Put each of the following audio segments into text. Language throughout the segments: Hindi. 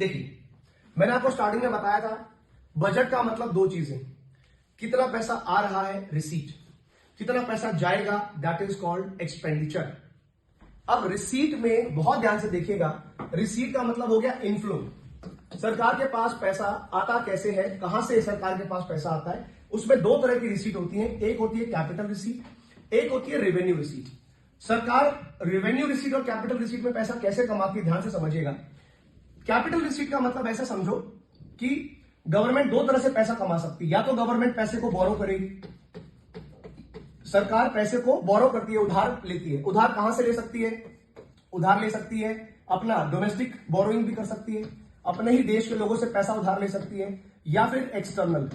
देखिए, मैंने आपको स्टार्टिंग में बताया था बजट का मतलब दो चीजें, कितना पैसा आ रहा है रिसीट, कितना पैसा जाएगा दैट इज कॉल्ड एक्सपेंडिचर। अब रिसीट में बहुत ध्यान से देखिएगा, रिसीट का मतलब हो गया इनफ्लो, सरकार के पास पैसा आता कैसे है, कहां से सरकार के पास पैसा आता है। उसमें दो तरह की रिसीट होती है, एक होती है कैपिटल रिसीट, एक होती है रेवेन्यू रिसीट। सरकार रेवेन्यू रिसीट और कैपिटल रिसीट में पैसा कैसे कमाती है, ध्यान से समझिएगा। कैपिटल रिसीट का मतलब ऐसा समझो कि गवर्नमेंट दो तरह से पैसा कमा सकती है, या तो गवर्नमेंट पैसे को बोरो करेगी, सरकार पैसे को बोरो करती है, उधार लेती है। उधार कहां से ले सकती है, उधार ले सकती है अपना डोमेस्टिक बोरोइंग भी कर सकती है, अपने ही देश के लोगों से पैसा उधार ले सकती है, या फिर एक्सटर्नल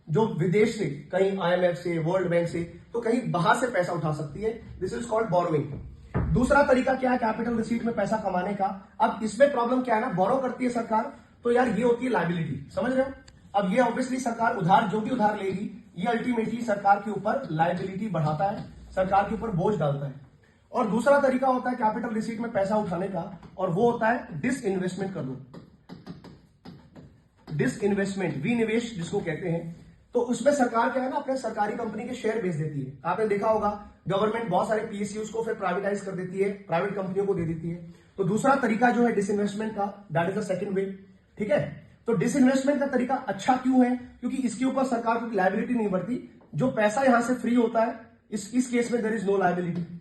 जो विदेश से, कहीं आईएमएफ से, वर्ल्ड बैंक से, तो कहीं बाहर से पैसा उठा सकती है। This is called borrowing. दूसरा तरीका क्या है कैपिटल रिसीट में पैसा कमाने का। अब इसमें प्रॉब्लम क्या है ना, बोरो करती है सरकार, तो यार ये होती है लायबिलिटी, समझ रहे हो। अब ये ऑब्वियसली सरकार उधार जो भी उधार लेगी, ये अल्टीमेटली सरकार के ऊपर लायबिलिटी बढ़ाता है, सरकार के ऊपर बोझ डालता है। और दूसरा तरीका होता है कैपिटल रिसीट में पैसा उठाने का, और वो होता है डिसइन्वेस्टमेंट कर दो, डिसइन्वेस्टमेंट, विनिवेश जिसको कहते हैं। तो उसमें सरकार क्या है ना, अपने सरकारी कंपनी के शेयर बेच देती है। आपने देखा होगा गवर्नमेंट बहुत सारे पीएसयूज को फिर प्राइवेटाइज कर देती है, प्राइवेट कंपनियों को दे देती है। तो दूसरा तरीका जो है डिसइन्वेस्टमेंट का, दैट इज द सेकंड वे। ठीक है, तो डिसइन्वेस्टमेंट का तरीका अच्छा क्यों है, क्योंकि इसके ऊपर सरकार की लायबिलिटी नहीं बढ़ती, जो पैसा यहां से फ्री होता है, इस केस में देयर इज नो लायबिलिटी।